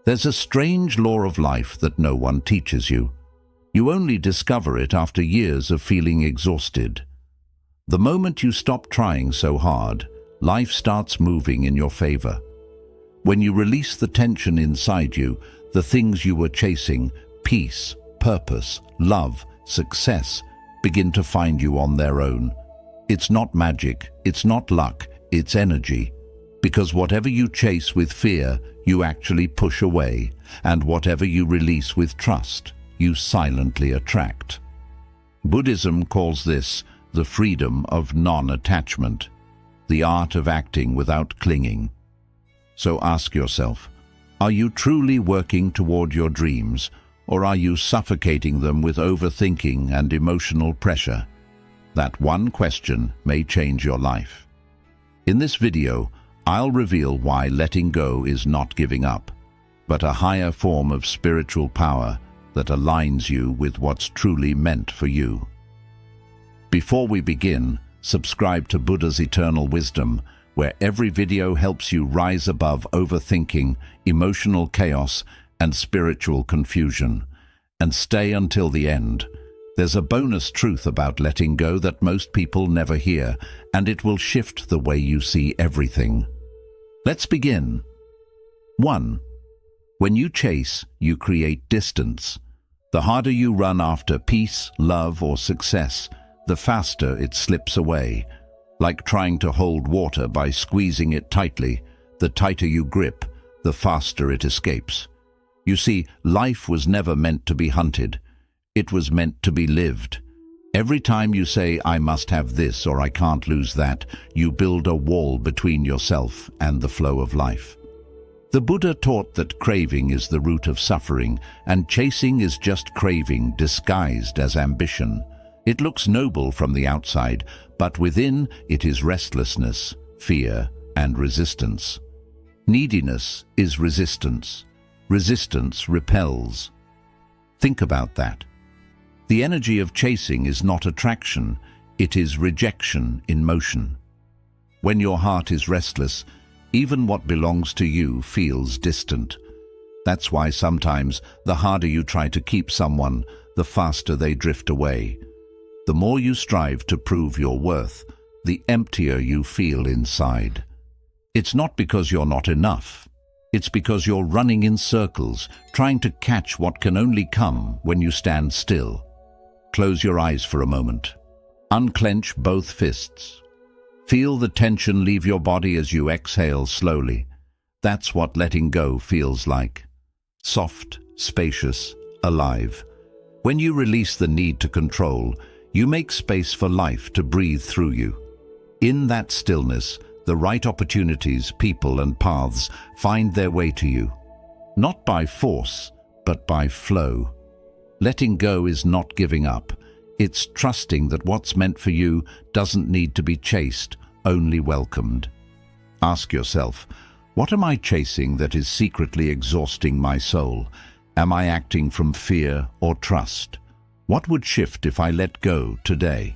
There's a strange law of life that no one teaches you. You only discover it after years of feeling exhausted. The moment you stop trying so hard, life starts moving in your favor. When you release the tension inside you, the things you were chasing, peace, purpose, love, success, begin to find you on their own. It's not magic, it's not luck, it's energy. Because whatever you chase with fear, you actually push away, and whatever you release with trust, you silently attract. Buddhism calls this the freedom of non-attachment, the art of acting without clinging. So ask yourself, are you truly working toward your dreams, or are you suffocating them with overthinking and emotional pressure? That one question may change your life. In this video, I'll reveal why letting go is not giving up, but a higher form of spiritual power that aligns you with what's truly meant for you. Before we begin, subscribe to Buddha's Eternal Wisdom, where every video helps you rise above overthinking, emotional chaos, and spiritual confusion. And stay until the end. There's a bonus truth about letting go that most people never hear, and it will shift the way you see everything. Let's begin. 1. When you chase, you create distance. The harder you run after peace, love, or success, the faster it slips away. Like trying to hold water by squeezing it tightly, the tighter you grip, the faster it escapes. You see, life was never meant to be hunted. It was meant to be lived. Every time you say, I must have this or I can't lose that, you build a wall between yourself and the flow of life. The Buddha taught that craving is the root of suffering, and chasing is just craving disguised as ambition. It looks noble from the outside, but within it is restlessness, fear, and resistance. Neediness is resistance. Resistance repels. Think about that. The energy of chasing is not attraction, it is rejection in motion. When your heart is restless, even what belongs to you feels distant. That's why sometimes the harder you try to keep someone, the faster they drift away. The more you strive to prove your worth, the emptier you feel inside. It's not because you're not enough. It's because you're running in circles, trying to catch what can only come when you stand still. Close your eyes for a moment. Unclench both fists. Feel the tension leave your body as you exhale slowly. That's what letting go feels like. Soft, spacious, alive. When you release the need to control, you make space for life to breathe through you. In that stillness, the right opportunities, people, and paths find their way to you. Not by force, but by flow. Letting go is not giving up. It's trusting that what's meant for you doesn't need to be chased, only welcomed. Ask yourself, what am I chasing that is secretly exhausting my soul? Am I acting from fear or trust? What would shift if I let go today?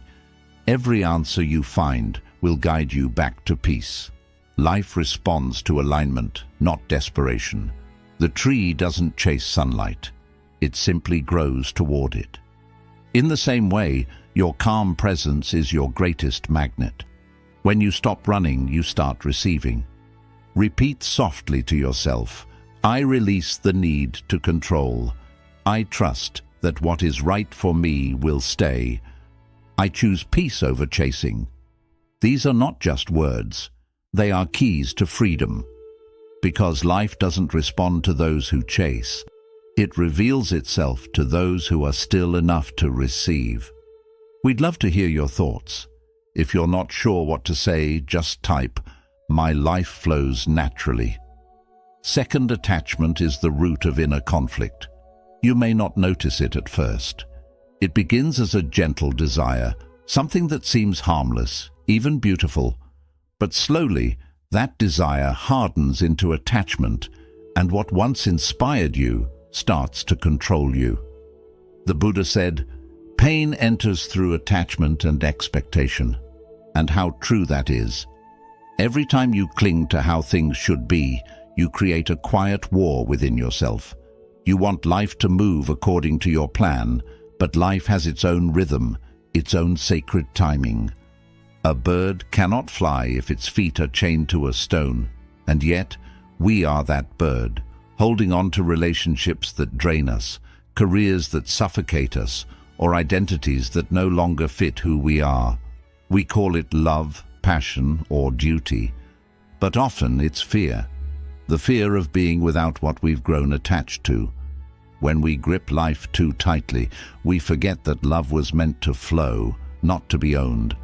Every answer you find will guide you back to peace. Life responds to alignment, not desperation. The tree doesn't chase sunlight. It simply grows toward it. In the same way, your calm presence is your greatest magnet. When you stop running, you start receiving. Repeat softly to yourself, I release the need to control. I trust that what is right for me will stay. I choose peace over chasing. These are not just words. They are keys to freedom. Because life doesn't respond to those who chase. It reveals itself to those who are still enough to receive. We'd love to hear your thoughts. If you're not sure what to say, just type, My life flows naturally. Second, attachment is the root of inner conflict. You may not notice it at first. It begins as a gentle desire, something that seems harmless, even beautiful. But slowly, that desire hardens into attachment, and what once inspired you starts to control you. The Buddha said, pain enters through attachment and expectation. And how true that is. Every time you cling to how things should be, you create a quiet war within yourself. You want life to move according to your plan, but life has its own rhythm, its own sacred timing. A bird cannot fly if its feet are chained to a stone, and yet we are that bird, holding on to relationships that drain us, careers that suffocate us, or identities that no longer fit who we are. We call it love, passion, or duty, but often it's fear. The fear of being without what we've grown attached to. When we grip life too tightly, we forget that love was meant to flow, not to be owned.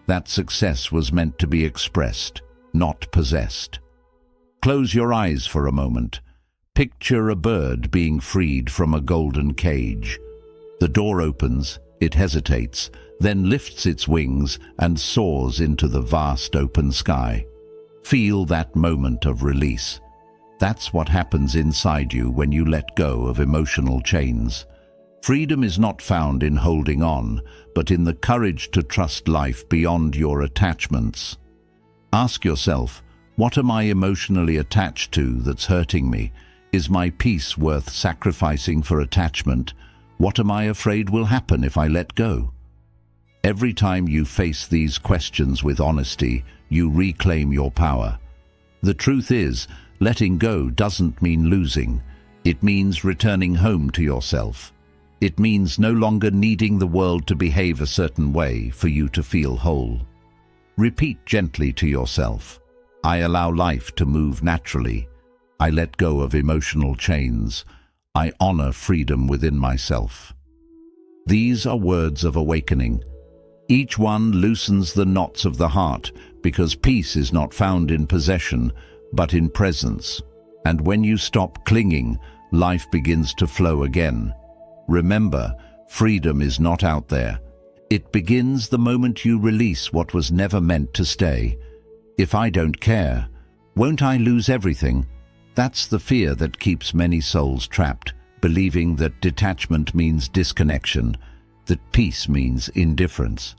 That success was meant to be expressed, not possessed. Close your eyes for a moment. Picture a bird being freed from a golden cage. The door opens, it hesitates, then lifts its wings and soars into the vast open sky. Feel that moment of release. That's what happens inside you when you let go of emotional chains. Freedom is not found in holding on, but in the courage to trust life beyond your attachments. Ask yourself, what am I emotionally attached to that's hurting me? Is my peace worth sacrificing for attachment? What am I afraid will happen if I let go? Every time you face these questions with honesty, you reclaim your power. The truth is, letting go doesn't mean losing. It means returning home to yourself. It means no longer needing the world to behave a certain way for you to feel whole. Repeat gently to yourself, I allow life to move naturally. I let go of emotional chains. I honor freedom within myself. These are words of awakening. Each one loosens the knots of the heart, because peace is not found in possession, but in presence. And when you stop clinging, life begins to flow again. Remember, freedom is not out there. It begins the moment you release what was never meant to stay. If I don't care, won't I lose everything? That's the fear that keeps many souls trapped, believing that detachment means disconnection, that peace means indifference.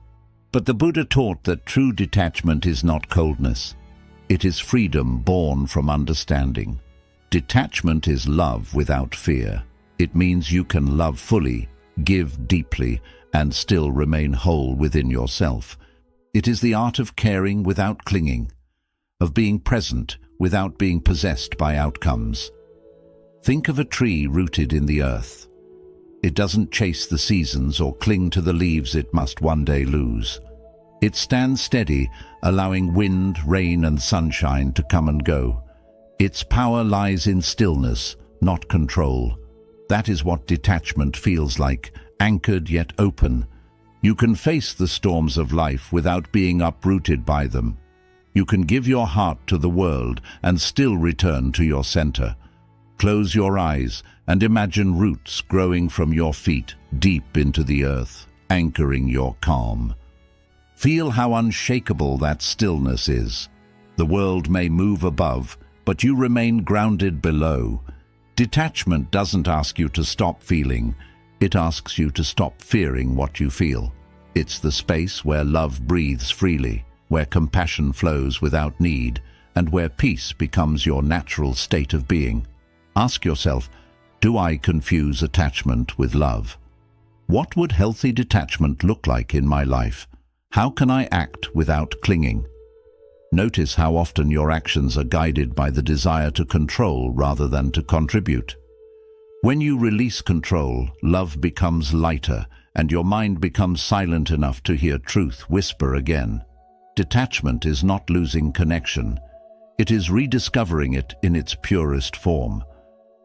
But the Buddha taught that true detachment is not coldness. It is freedom born from understanding. Detachment is love without fear. It means you can love fully, give deeply, and still remain whole within yourself. It is the art of caring without clinging, of being present without being possessed by outcomes. Think of a tree rooted in the earth. It doesn't chase the seasons or cling to the leaves it must one day lose. It stands steady, allowing wind, rain, and sunshine to come and go. Its power lies in stillness, not control. That is what detachment feels like, anchored yet open. You can face the storms of life without being uprooted by them. You can give your heart to the world and still return to your center. Close your eyes and imagine roots growing from your feet deep into the earth, anchoring your calm. Feel how unshakable that stillness is. The world may move above, but you remain grounded below. Detachment doesn't ask you to stop feeling. It asks you to stop fearing what you feel. It's the space where love breathes freely, where compassion flows without need, and where peace becomes your natural state of being. Ask yourself, do I confuse attachment with love? What would healthy detachment look like in my life? How can I act without clinging? Notice how often your actions are guided by the desire to control rather than to contribute. When you release control, love becomes lighter, and your mind becomes silent enough to hear truth whisper again. Detachment is not losing connection. It is rediscovering it in its purest form.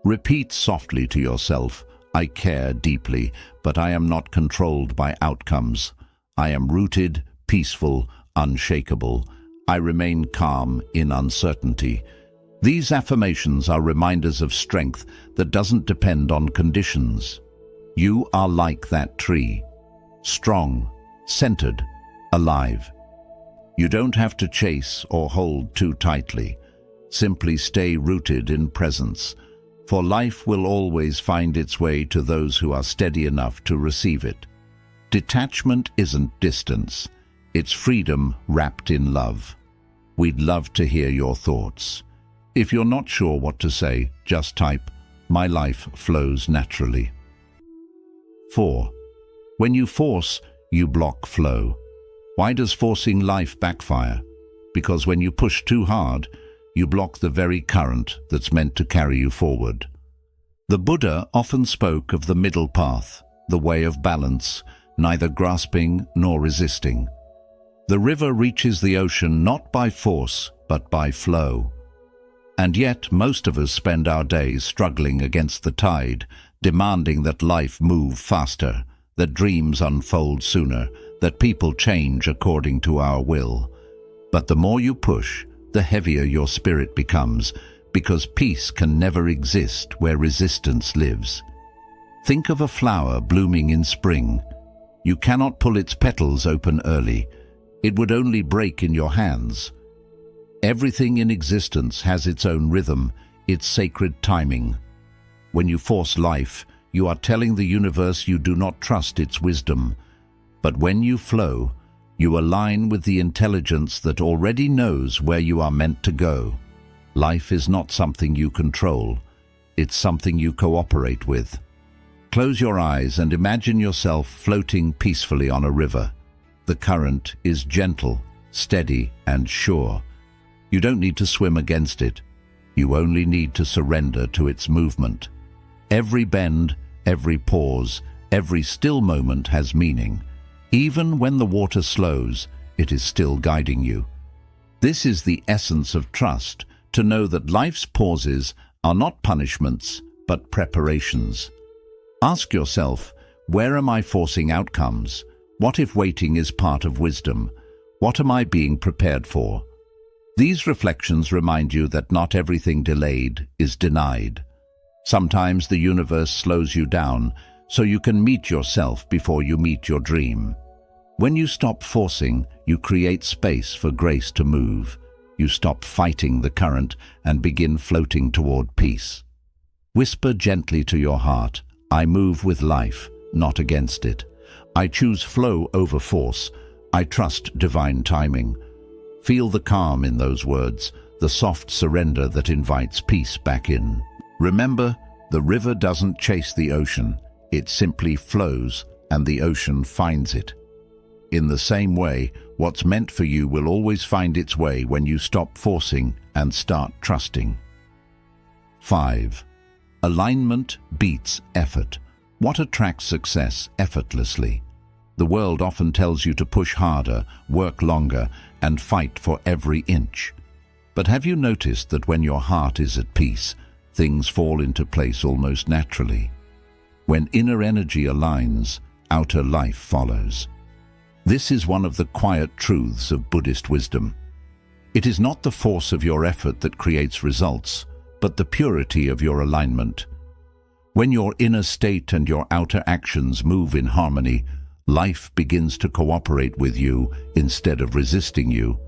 Repeat softly to yourself, I care deeply, but I am not controlled by outcomes. I am rooted, peaceful, unshakable. I remain calm in uncertainty. These affirmations are reminders of strength that doesn't depend on conditions. You are like that tree, strong, centered, alive. You don't have to chase or hold too tightly. Simply stay rooted in presence, for life will always find its way to those who are steady enough to receive it. Detachment isn't distance. It's freedom wrapped in love. We'd love to hear your thoughts. If you're not sure what to say, just type, "My life flows naturally." 4. When you force, you block flow. Why does forcing life backfire? Because when you push too hard, you block the very current that's meant to carry you forward. The Buddha often spoke of the middle path, the way of balance, neither grasping nor resisting. The river reaches the ocean not by force, but by flow. And yet, most of us spend our days struggling against the tide, demanding that life move faster, that dreams unfold sooner, that people change according to our will. But the more you push, the heavier your spirit becomes, because peace can never exist where resistance lives. Think of a flower blooming in spring. You cannot pull its petals open early. It would only break in your hands. Everything in existence has its own rhythm, its sacred timing. When you force life, you are telling the universe you do not trust its wisdom. But when you flow, you align with the intelligence that already knows where you are meant to go. Life is not something you control. It's something you cooperate with. Close your eyes and imagine yourself floating peacefully on a river. The current is gentle, steady, and sure. You don't need to swim against it. You only need to surrender to its movement. Every bend, every pause, every still moment has meaning. Even when the water slows, it is still guiding you. This is the essence of trust, to know that life's pauses are not punishments, but preparations. Ask yourself, where am I forcing outcomes? What if waiting is part of wisdom? What am I being prepared for? These reflections remind you that not everything delayed is denied. Sometimes the universe slows you down so you can meet yourself before you meet your dream. When you stop forcing, you create space for grace to move. You stop fighting the current and begin floating toward peace. Whisper gently to your heart, "I move with life, not against it. I choose flow over force. I trust divine timing." Feel the calm in those words, the soft surrender that invites peace back in. Remember, the river doesn't chase the ocean. It simply flows, and the ocean finds it. In the same way, what's meant for you will always find its way when you stop forcing and start trusting. 5. Alignment beats effort. What attracts success effortlessly? The world often tells you to push harder, work longer, and fight for every inch. But have you noticed that when your heart is at peace, things fall into place almost naturally? When inner energy aligns, outer life follows. This is one of the quiet truths of Buddhist wisdom. It is not the force of your effort that creates results, but the purity of your alignment. When your inner state and your outer actions move in harmony, life begins to cooperate with you instead of resisting you.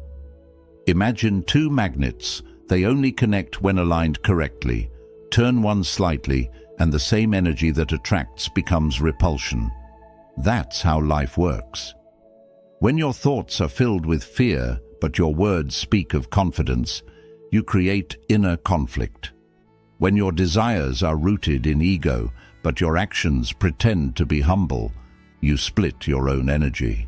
Imagine two magnets. They only connect when aligned correctly. Turn one slightly, and the same energy that attracts becomes repulsion. That's how life works. When your thoughts are filled with fear, but your words speak of confidence, you create inner conflict. When your desires are rooted in ego, but your actions pretend to be humble, you split your own energy.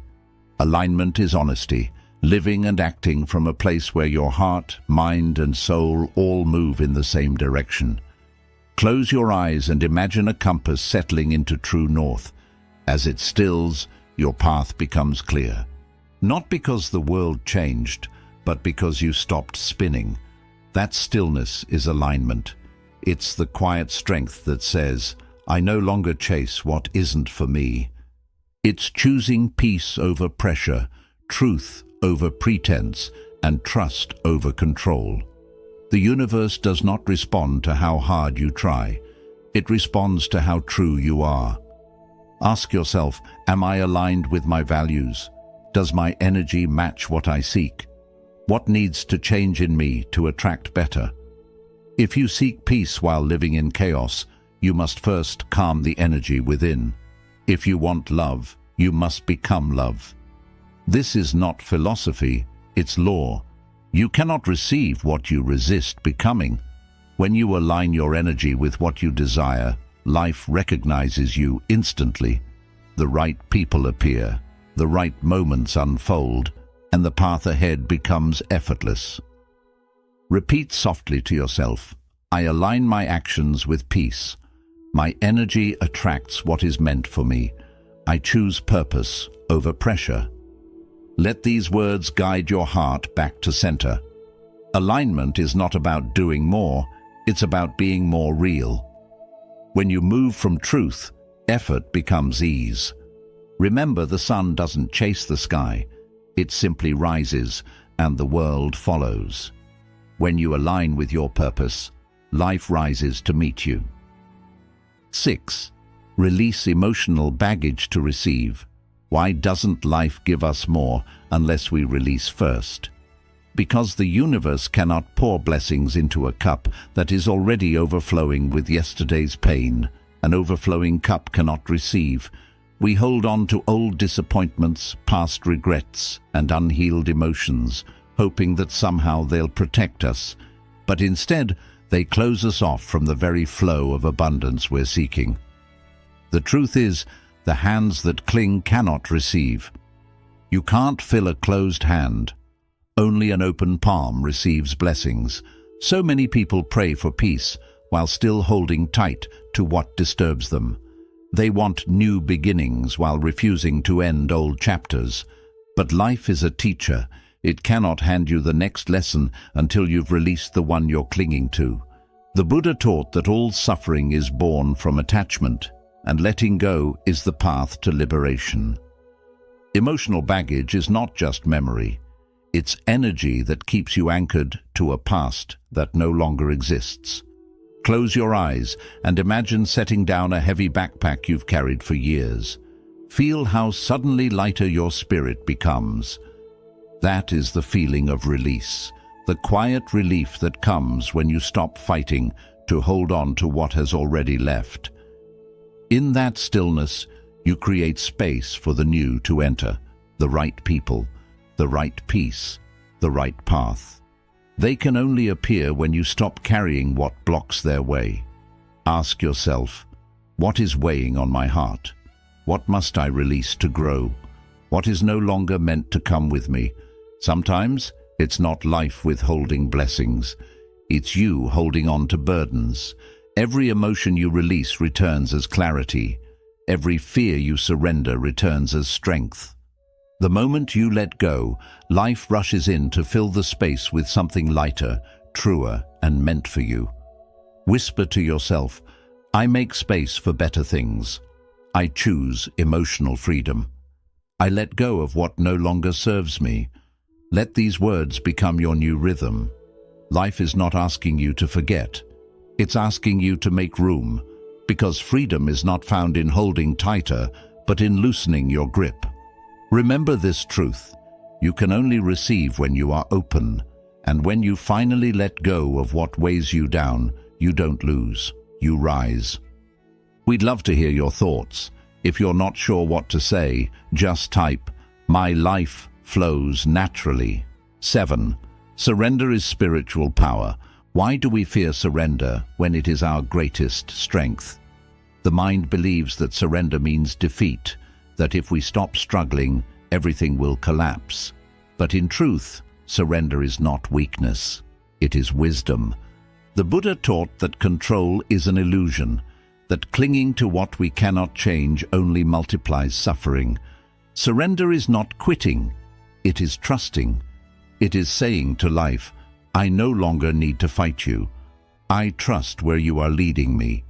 Alignment is honesty, living and acting from a place where your heart, mind, and soul all move in the same direction. Close your eyes and imagine a compass settling into true north. As it stills, your path becomes clear. Not because the world changed, but because you stopped spinning. That stillness is alignment. It's the quiet strength that says, "I no longer chase what isn't for me." It's choosing peace over pressure, truth over pretense, and trust over control. The universe does not respond to how hard you try. It responds to how true you are. Ask yourself, am I aligned with my values? Does my energy match what I seek? What needs to change in me to attract better? If you seek peace while living in chaos, you must first calm the energy within. If you want love, you must become love. This is not philosophy, it's law. You cannot receive what you resist becoming. When you align your energy with what you desire, life recognizes you instantly. The right people appear, the right moments unfold, and the path ahead becomes effortless. Repeat softly to yourself, I align my actions with peace. My energy attracts what is meant for me. I choose purpose over pressure. Let these words guide your heart back to center. Alignment is not about doing more, it's about being more real. When you move from truth, effort becomes ease. Remember, the sun doesn't chase the sky, it simply rises, and the world follows. When you align with your purpose, life rises to meet you. 6. Release emotional baggage to receive. Why doesn't life give us more unless we release first? Because the universe cannot pour blessings into a cup that is already overflowing with yesterday's pain. An overflowing cup cannot receive. We hold on to old disappointments, past regrets, and unhealed emotions, hoping that somehow they'll protect us. But instead, they close us off from the very flow of abundance we're seeking. The truth is, the hands that cling cannot receive. You can't fill a closed hand. Only an open palm receives blessings. So many people pray for peace while still holding tight to what disturbs them. They want new beginnings while refusing to end old chapters. But life is a teacher. It cannot hand you the next lesson until you've released the one you're clinging to. The Buddha taught that all suffering is born from attachment, and letting go is the path to liberation. Emotional baggage is not just memory. It's energy that keeps you anchored to a past that no longer exists. Close your eyes and imagine setting down a heavy backpack you've carried for years. Feel how suddenly lighter your spirit becomes. That is the feeling of release, the quiet relief that comes when you stop fighting to hold on to what has already left. In that stillness, you create space for the new to enter, the right people, the right peace, the right path. They can only appear when you stop carrying what blocks their way. Ask yourself, what is weighing on my heart? What must I release to grow? What is no longer meant to come with me? Sometimes it's not life withholding blessings. It's you holding on to burdens. Every emotion you release returns as clarity. Every fear you surrender returns as strength. The moment you let go, life rushes in to fill the space with something lighter, truer, and meant for you. Whisper to yourself, I make space for better things. I choose emotional freedom. I let go of what no longer serves me. Let these words become your new rhythm. Life is not asking you to forget. It's asking you to make room, because freedom is not found in holding tighter, but in loosening your grip. Remember this truth. You can only receive when you are open, and when you finally let go of what weighs you down, you don't lose, you rise. We'd love to hear your thoughts. If you're not sure what to say, just type, "My life flows naturally." 7. Surrender is spiritual power. Why do we fear surrender when it is our greatest strength? The mind believes that surrender means defeat, that if we stop struggling, everything will collapse. But in truth, surrender is not weakness, it is wisdom. The Buddha taught that control is an illusion, that clinging to what we cannot change only multiplies suffering. Surrender is not quitting, it is trusting. It is saying to life, I no longer need to fight you. I trust where you are leading me.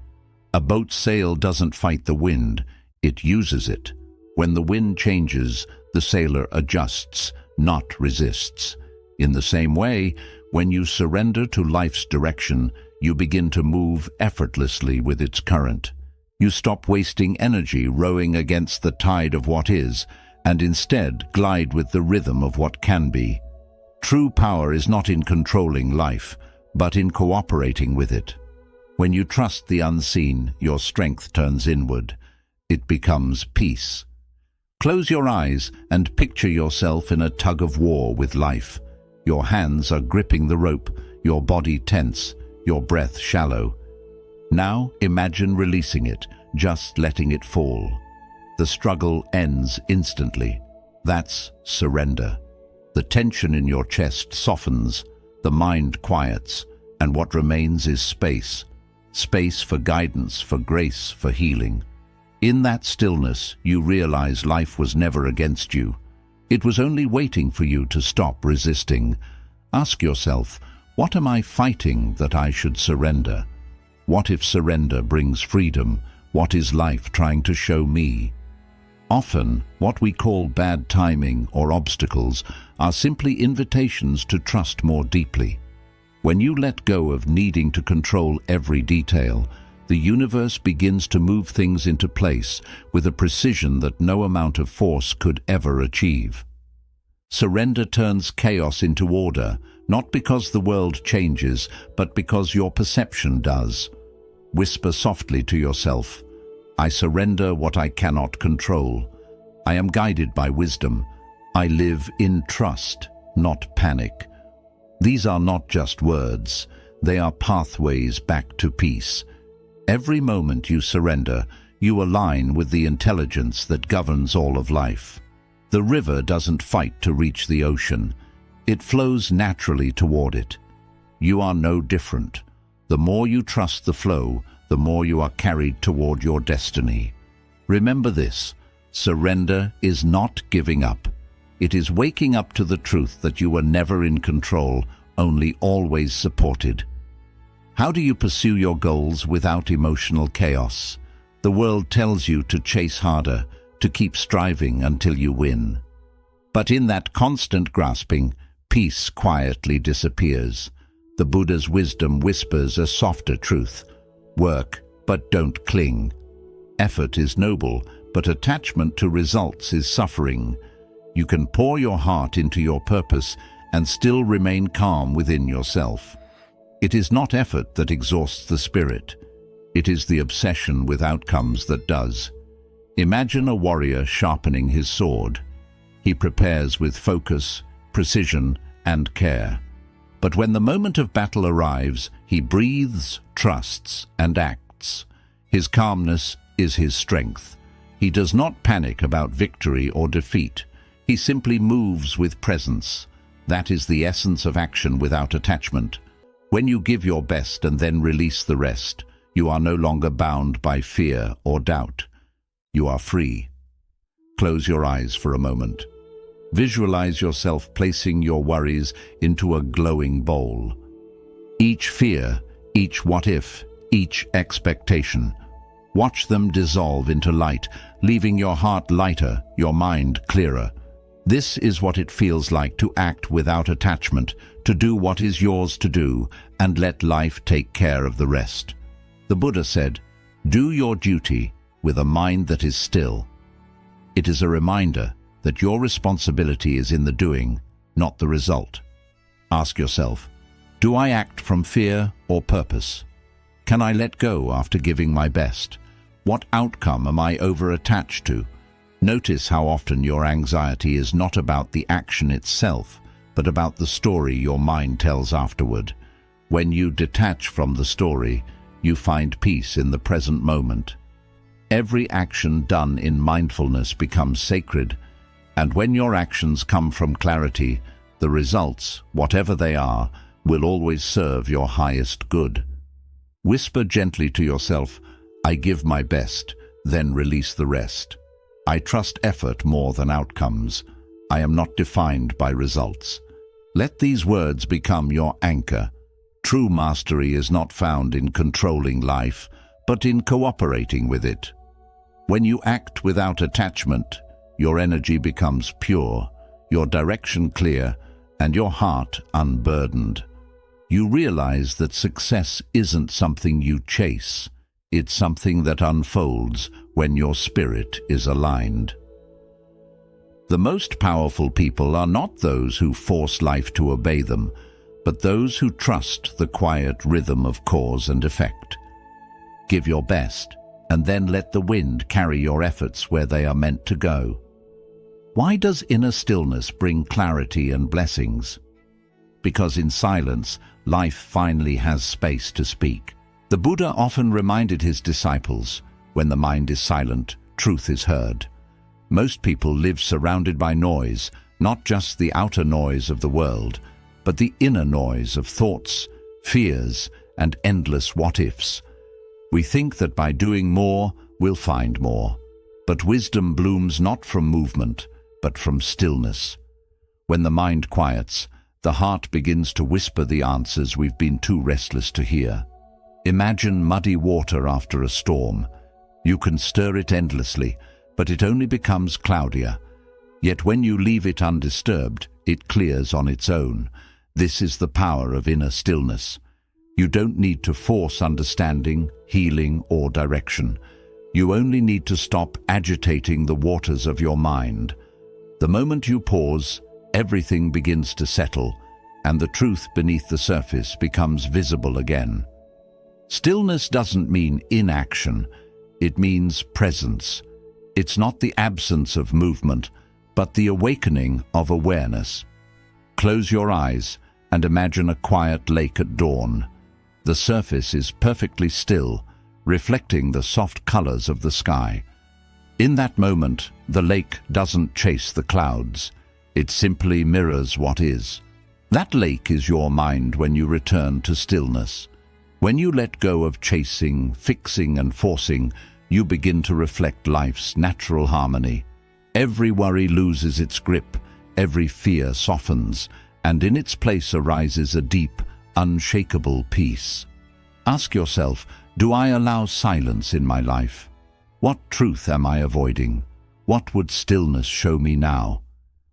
A boat's sail doesn't fight the wind, it uses it. When the wind changes, the sailor adjusts, not resists. In the same way, when you surrender to life's direction, you begin to move effortlessly with its current. You stop wasting energy rowing against the tide of what is, and instead glide with the rhythm of what can be. True power is not in controlling life, but in cooperating with it. When you trust the unseen, your strength turns inward. It becomes peace. Close your eyes and picture yourself in a tug of war with life. Your hands are gripping the rope, your body tense, your breath shallow. Now imagine releasing it, just letting it fall. The struggle ends instantly. That's surrender. The tension in your chest softens, the mind quiets, and what remains is space. Space for guidance, for grace, for healing. In that stillness, you realize life was never against you. It was only waiting for you to stop resisting. Ask yourself, what am I fighting that I should surrender? What if surrender brings freedom? What is life trying to show me? Often, what we call bad timing or obstacles are simply invitations to trust more deeply. When you let go of needing to control every detail, the universe begins to move things into place with a precision that no amount of force could ever achieve. Surrender turns chaos into order, not because the world changes, but because your perception does. Whisper softly to yourself, I surrender what I cannot control. I am guided by wisdom. I live in trust, not panic. These are not just words, they are pathways back to peace. Every moment you surrender, you align with the intelligence that governs all of life. The river doesn't fight to reach the ocean. It flows naturally toward it. You are no different. The more you trust the flow, the more you are carried toward your destiny. Remember this, surrender is not giving up. It is waking up to the truth that you were never in control, only always supported. How do you pursue your goals without emotional chaos? The world tells you to chase harder, to keep striving until you win. But in that constant grasping, peace quietly disappears. The Buddha's wisdom whispers a softer truth. Work, but don't cling. Effort is noble, but attachment to results is suffering. You can pour your heart into your purpose and still remain calm within yourself. It is not effort that exhausts the spirit. It is the obsession with outcomes that does. Imagine a warrior sharpening his sword. He prepares with focus, precision, and care. But when the moment of battle arrives, he breathes, trusts, and acts. His calmness is his strength. He does not panic about victory or defeat. He simply moves with presence. That is the essence of action without attachment. When you give your best and then release the rest, you are no longer bound by fear or doubt. You are free. Close your eyes for a moment. Visualize yourself placing your worries into a glowing bowl. Each fear, each what if, each expectation. Watch them dissolve into light, leaving your heart lighter, your mind clearer. This is what it feels like to act without attachment, to do what is yours to do, and let life take care of the rest. The Buddha said, "Do your duty with a mind that is still." It is a reminder that your responsibility is in the doing, not the result. Ask yourself, do I act from fear or purpose? Can I let go after giving my best? What outcome am I over-attached to? Notice how often your anxiety is not about the action itself, but about the story your mind tells afterward. When you detach from the story, you find peace in the present moment. Every action done in mindfulness becomes sacred, and when your actions come from clarity, the results, whatever they are, will always serve your highest good. Whisper gently to yourself, I give my best, then release the rest. I trust effort more than outcomes. I am not defined by results. Let these words become your anchor. True mastery is not found in controlling life, but in cooperating with it. When you act without attachment, your energy becomes pure, your direction clear, and your heart unburdened. You realize that success isn't something you chase. It's something that unfolds when your spirit is aligned. The most powerful people are not those who force life to obey them, but those who trust the quiet rhythm of cause and effect. Give your best, and then let the wind carry your efforts where they are meant to go. Why does inner stillness bring clarity and blessings? because in silence, life finally has space to speak. The Buddha often reminded his disciples, when the mind is silent, truth is heard. Most people live surrounded by noise, not just the outer noise of the world, but the inner noise of thoughts, fears, and endless what-ifs. We think that by doing more, we'll find more. But wisdom blooms not from movement, but from stillness. When the mind quiets, the heart begins to whisper the answers we've been too restless to hear. Imagine muddy water after a storm. You can stir it endlessly, but it only becomes cloudier. Yet when you leave it undisturbed, it clears on its own. This is the power of inner stillness. You don't need to force understanding, healing, or direction. You only need to stop agitating the waters of your mind. The moment you pause, everything begins to settle, and the truth beneath the surface becomes visible again. Stillness doesn't mean inaction, it means presence. It's not the absence of movement, but the awakening of awareness. Close your eyes and imagine a quiet lake at dawn. The surface is perfectly still, reflecting the soft colors of the sky. In that moment, the lake doesn't chase the clouds. It simply mirrors what is. That lake is your mind when you return to stillness. When you let go of chasing, fixing, and forcing, you begin to reflect life's natural harmony. Every worry loses its grip, every fear softens, and in its place arises a deep, unshakable peace. Ask yourself, do I allow silence in my life? What truth am I avoiding? What would stillness show me now?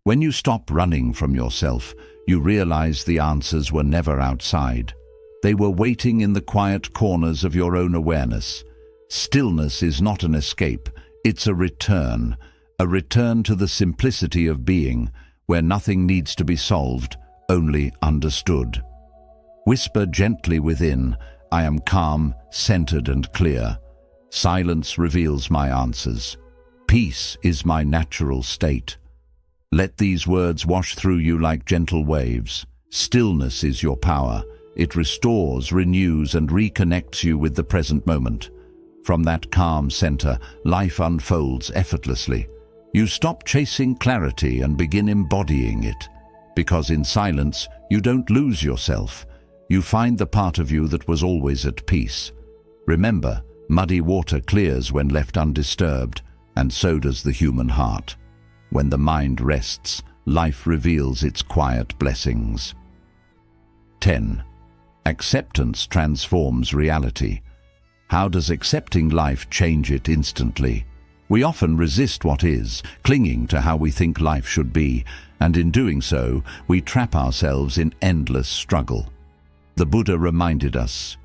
When you stop running from yourself, you realize the answers were never outside. They were waiting in the quiet corners of your own awareness. Stillness is not an escape, it's a return to the simplicity of being, where nothing needs to be solved, only understood. Whisper gently within, I am calm, centered, and clear. Silence reveals my answers. Peace is my natural state. Let these words wash through you like gentle waves. Stillness is your power. It restores, renews, and reconnects you with the present moment. From that calm center, life unfolds effortlessly. You stop chasing clarity and begin embodying it. Because in silence, you don't lose yourself. You find the part of you that was always at peace. Remember, muddy water clears when left undisturbed, and so does the human heart. When the mind rests, life reveals its quiet blessings. 10. Acceptance transforms reality. How does accepting life change it instantly? We often resist what is, clinging to how we think life should be, and in doing so, we trap ourselves in endless struggle. The Buddha reminded us,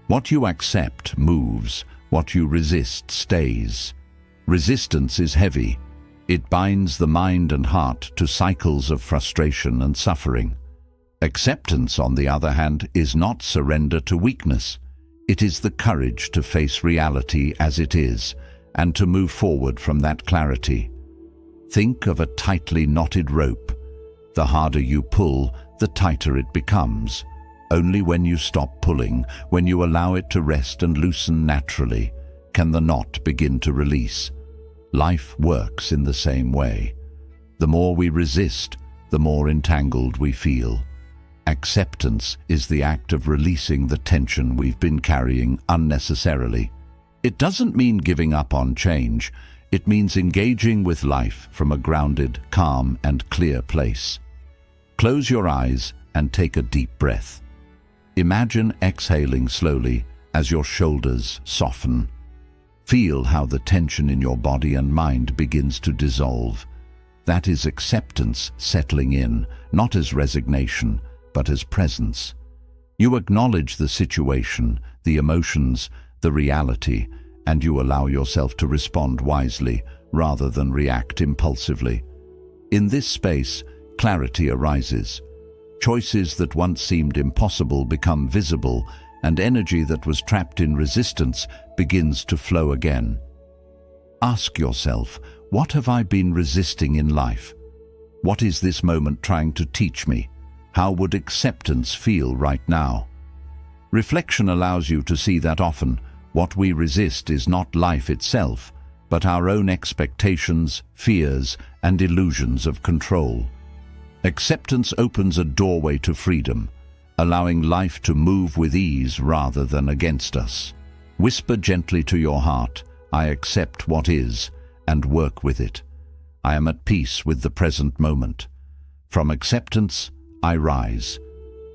what you accept moves, what you resist stays. Resistance is heavy. It binds the mind and heart to cycles of frustration and suffering. Acceptance, on the other hand, is not surrender to weakness. It is the courage to face reality as it is, and to move forward from that clarity. Think of a tightly knotted rope. The harder you pull, the tighter it becomes. Only when you stop pulling, when you allow it to rest and loosen naturally, can the knot begin to release. Life works in the same way. The more we resist, the more entangled we feel. Acceptance is the act of releasing the tension we've been carrying unnecessarily. It doesn't mean giving up on change. It means engaging with life from a grounded, calm, and clear place. Close your eyes and take a deep breath. Imagine exhaling slowly as your shoulders soften. Feel how the tension in your body and mind begins to dissolve. That is acceptance settling in, not as resignation, but as presence. You acknowledge the situation, the emotions, the reality, and you allow yourself to respond wisely rather than react impulsively. In this space, clarity arises. Choices that once seemed impossible become visible, and energy that was trapped in resistance begins to flow again. Ask yourself, what have I been resisting in life? What is this moment trying to teach me? How would acceptance feel right now? Reflection allows you to see that often what we resist is not life itself, but our own expectations, fears, and illusions of control. Acceptance opens a doorway to freedom, allowing life to move with ease rather than against us. Whisper gently to your heart, "I accept what is," and work with it. I am at peace with the present moment. From acceptance, I rise.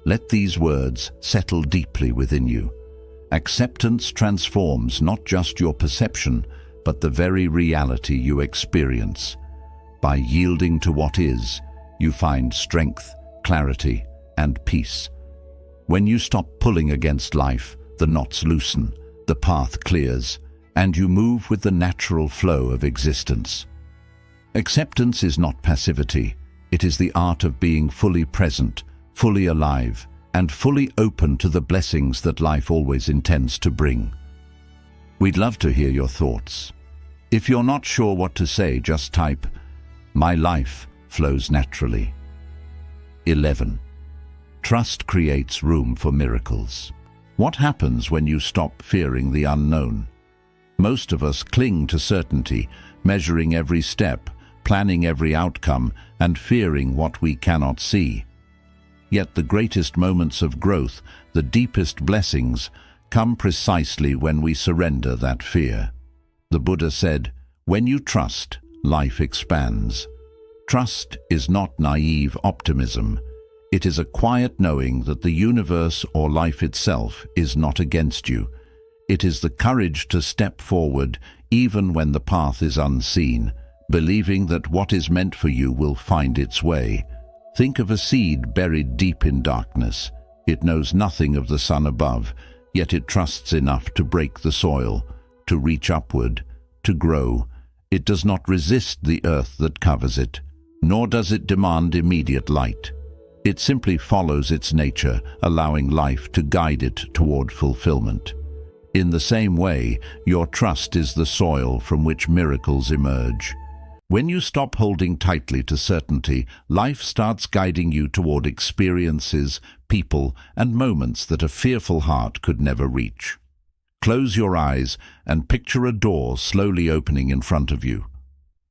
Let these words settle deeply within you. Acceptance transforms not just your perception, but the very reality you experience. By yielding to what is, you find strength, clarity, and peace. When you stop pulling against life, the knots loosen, the path clears, and you move with the natural flow of existence. Acceptance is not passivity. It is the art of being fully present, fully alive, and fully open to the blessings that life always intends to bring. We'd love to hear your thoughts. If you're not sure what to say, just type, "My life flows naturally." 11. Trust creates room for miracles. What happens when you stop fearing the unknown? Most of us cling to certainty, measuring every step, planning every outcome, and fearing what we cannot see. Yet the greatest moments of growth, the deepest blessings, come precisely when we surrender that fear. The Buddha said, "When you trust, life expands." Trust is not naive optimism. It is a quiet knowing that the universe or life itself is not against you. It is the courage to step forward even when the path is unseen, believing that what is meant for you will find its way. Think of a seed buried deep in darkness. It knows nothing of the sun above, yet it trusts enough to break the soil, to reach upward, to grow. It does not resist the earth that covers it, nor does it demand immediate light. It simply follows its nature, allowing life to guide it toward fulfillment. In the same way, your trust is the soil from which miracles emerge. When you stop holding tightly to certainty, life starts guiding you toward experiences, people, and moments that a fearful heart could never reach. Close your eyes and picture a door slowly opening in front of you.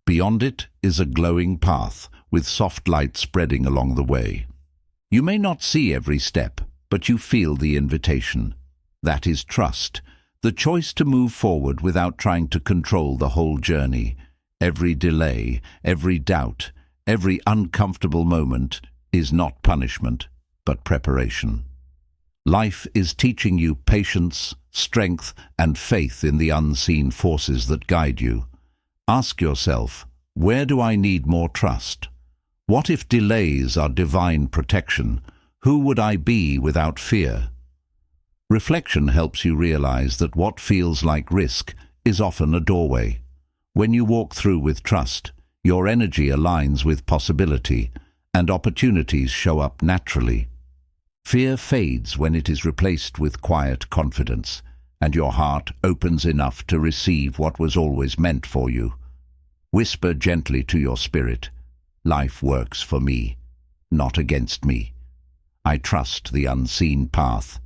Beyond it is a glowing path with soft light spreading along the way. You may not see every step, but you feel the invitation. That is trust, the choice to move forward without trying to control the whole journey. Every delay, every doubt, every uncomfortable moment is not punishment, but preparation. Life is teaching you patience, strength, and faith in the unseen forces that guide you. Ask yourself, where do I need more trust? What if delays are divine protection? Who would I be without fear? Reflection helps you realize that what feels like risk is often a doorway. When you walk through with trust, your energy aligns with possibility, and opportunities show up naturally. Fear fades when it is replaced with quiet confidence, and your heart opens enough to receive what was always meant for you. Whisper gently to your spirit, "Life works for me, not against me. I trust the unseen path.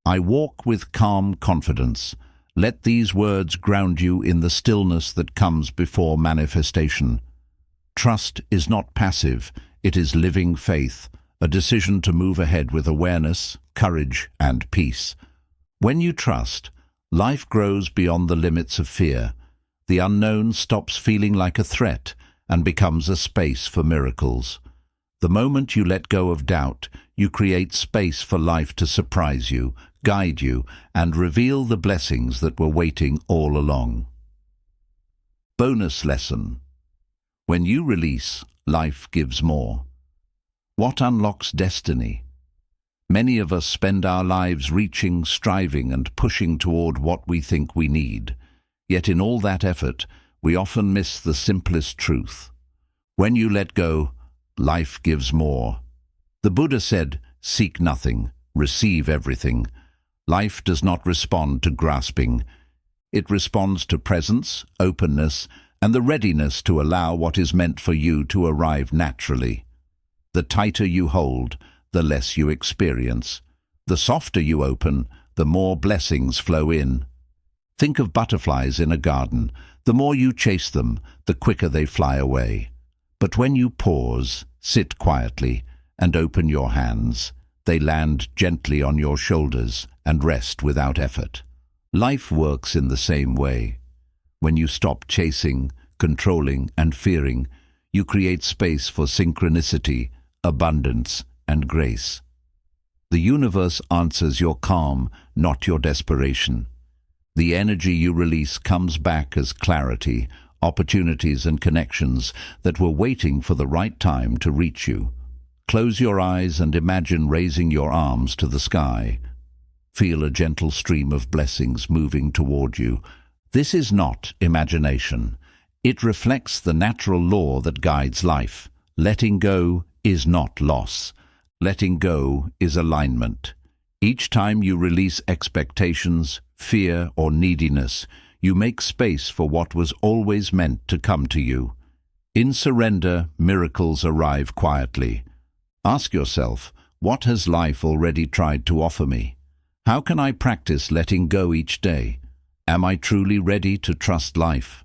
I walk with calm confidence." Let these words ground you in the stillness that comes before manifestation. Trust is not passive, it is living faith, a decision to move ahead with awareness, courage, and peace. When you trust, life grows beyond the limits of fear. The unknown stops feeling like a threat and becomes a space for miracles. The moment you let go of doubt, you create space for life to surprise you, guide you, and reveal the blessings that were waiting all along. Bonus lesson. When you release, life gives more. What unlocks destiny? Many of us spend our lives reaching, striving, and pushing toward what we think we need. Yet in all that effort, we often miss the simplest truth. When you let go, life gives more. The Buddha said, "Seek nothing, receive everything." Life does not respond to grasping. It responds to presence, openness, and the readiness to allow what is meant for you to arrive naturally. The tighter you hold, the less you experience. The softer you open, the more blessings flow in. Think of butterflies in a garden. The more you chase them, the quicker they fly away. But when you pause, sit quietly, and open your hands, they land gently on your shoulders and rest without effort. Life works in the same way. When you stop chasing, controlling, and fearing, you create space for synchronicity, abundance, and grace. The universe answers your calm, not your desperation. The energy you release comes back as clarity, opportunities, and connections that were waiting for the right time to reach you. Close your eyes and imagine raising your arms to the sky. Feel a gentle stream of blessings moving toward you. This is not imagination. It reflects the natural law that guides life. Letting go is not loss. Letting go is alignment. Each time you release expectations, fear, or neediness, you make space for what was always meant to come to you. In surrender, miracles arrive quietly. Ask yourself, what has life already tried to offer me? How can I practice letting go each day? Am I truly ready to trust life?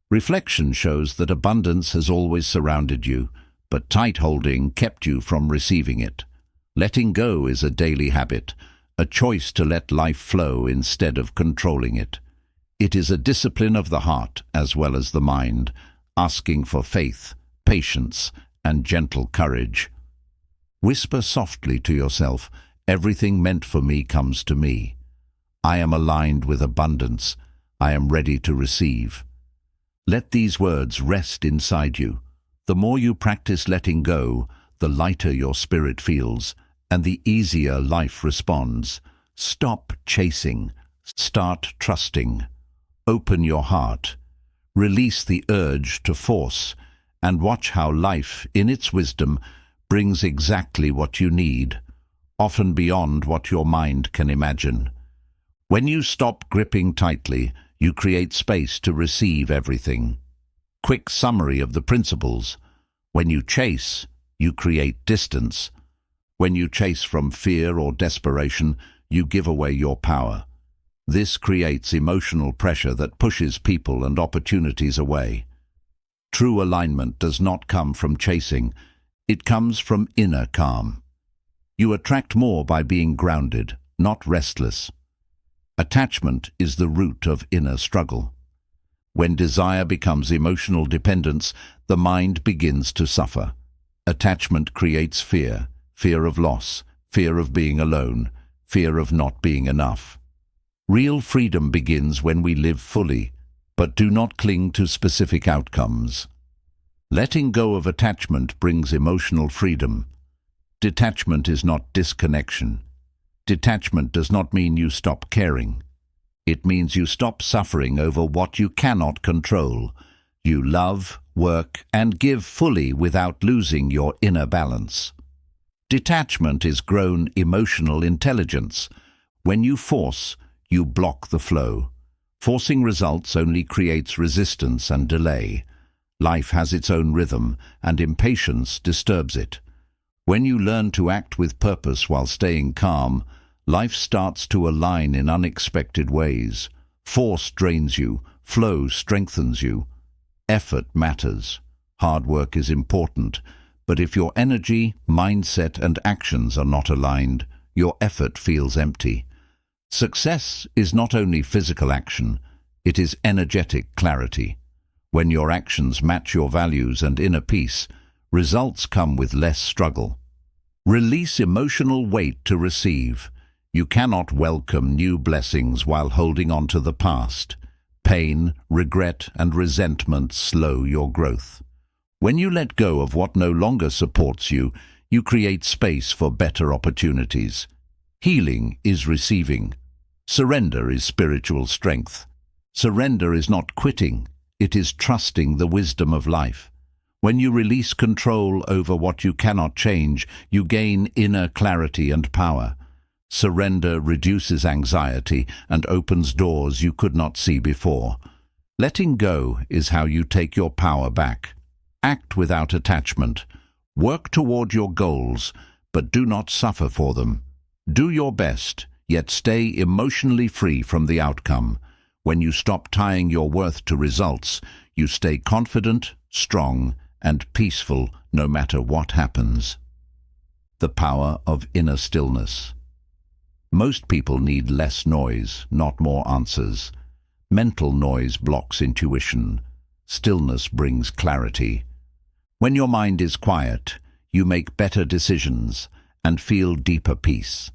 Reflection shows that abundance has always surrounded you, but tight holding kept you from receiving it. Letting go is a daily habit, a choice to let life flow instead of controlling it. It is a discipline of the heart as well as the mind, asking for faith, patience, and gentle courage. Whisper softly to yourself, everything meant for me comes to me. I am aligned with abundance. I am ready to receive. Let these words rest inside you. The more you practice letting go, the lighter your spirit feels, and the easier life responds. Stop chasing. Start trusting. Open your heart. Release the urge to force, and watch how life, in its wisdom, brings exactly what you need, often beyond what your mind can imagine. When you stop gripping tightly, you create space to receive everything. Quick summary of the principles. When you chase, you create distance. When you chase from fear or desperation, you give away your power. This creates emotional pressure that pushes people and opportunities away. True alignment does not come from chasing. It comes from inner calm. You attract more by being grounded, not restless. Attachment is the root of inner struggle. When desire becomes emotional dependence, the mind begins to suffer. Attachment creates fear, fear of loss, fear of being alone, fear of not being enough. Real freedom begins when we live fully, but do not cling to specific outcomes. Letting go of attachment brings emotional freedom. Detachment is not disconnection. Detachment does not mean you stop caring. It means you stop suffering over what you cannot control. You love, work, and give fully without losing your inner balance. Detachment is grown emotional intelligence. When you force, you block the flow. Forcing results only creates resistance and delay. Life has its own rhythm, and impatience disturbs it. When you learn to act with purpose while staying calm, life starts to align in unexpected ways. Force drains you, flow strengthens you. Effort matters. Hard work is important, but if your energy, mindset, and actions are not aligned, your effort feels empty. Success is not only physical action, it is energetic clarity. When your actions match your values and inner peace, results come with less struggle. Release emotional weight to receive. You cannot welcome new blessings while holding on to the past. Pain, regret, and resentment slow your growth. When you let go of what no longer supports you, you create space for better opportunities. Healing is receiving. Surrender is spiritual strength. Surrender is not quitting. It is trusting the wisdom of life. When you release control over what you cannot change, you gain inner clarity and power. Surrender reduces anxiety and opens doors you could not see before. Letting go is how you take your power back. Act without attachment. Work toward your goals, but do not suffer for them. Do your best, yet stay emotionally free from the outcome. When you stop tying your worth to results, you stay confident, strong, and peaceful no matter what happens. The power of inner stillness. Most people need less noise, not more answers. Mental noise blocks intuition. Stillness brings clarity. When your mind is quiet, you make better decisions and feel deeper peace.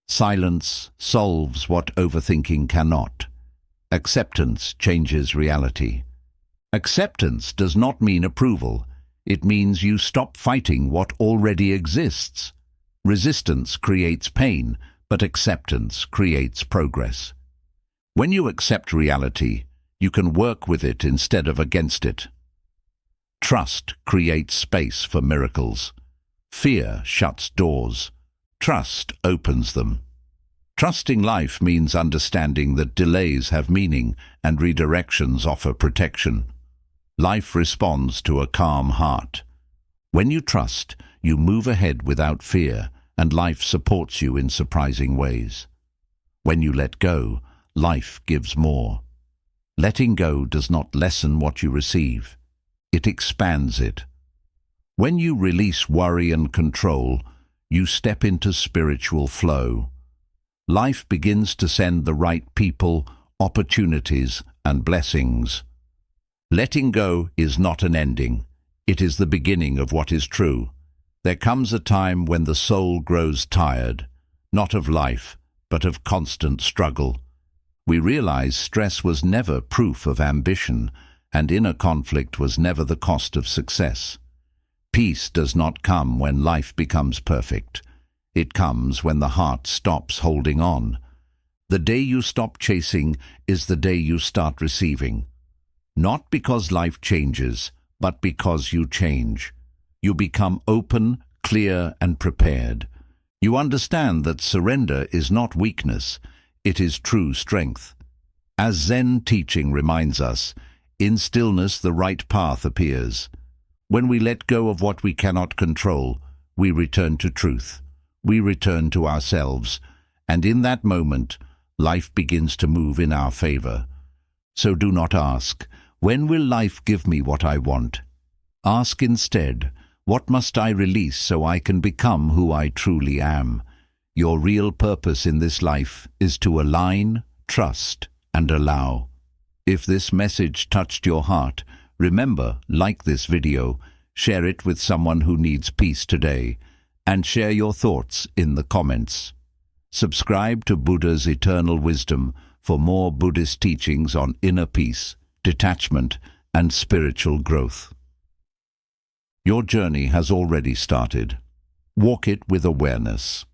Silence solves what overthinking cannot. Acceptance changes reality. Acceptance does not mean approval. It means you stop fighting what already exists. Resistance creates pain, but acceptance creates progress. When you accept reality, you can work with it instead of against it. Trust creates space for miracles. Fear shuts doors. Trust opens them. Trusting life means understanding that delays have meaning and redirections offer protection. Life responds to a calm heart. When you trust, you move ahead without fear, and life supports you in surprising ways. When you let go, life gives more. Letting go does not lessen what you receive. It expands it. When you release worry and control, you step into spiritual flow. Life begins to send the right people, opportunities, and blessings. Letting go is not an ending. It is the beginning of what is true. There comes a time when the soul grows tired, not of life, but of constant struggle. We realize stress was never proof of ambition, and inner conflict was never the cost of success. Peace does not come when life becomes perfect. It comes when the heart stops holding on. The day you stop chasing is the day you start receiving. Not because life changes, but because you change. You become open, clear, and prepared. You understand that surrender is not weakness, it is true strength. As Zen teaching reminds us, in stillness the right path appears. When we let go of what we cannot control, we return to truth. We return to ourselves, and in that moment, life begins to move in our favor. So do not ask, when will life give me what I want? Ask instead, what must I release so I can become who I truly am? Your real purpose in this life is to align, trust, and allow. If this message touched your heart, remember, like this video, share it with someone who needs peace today, and share your thoughts in the comments. Subscribe to Buddha's Eternal Wisdom for more Buddhist teachings on inner peace, detachment, and spiritual growth. Your journey has already started. Walk it with awareness.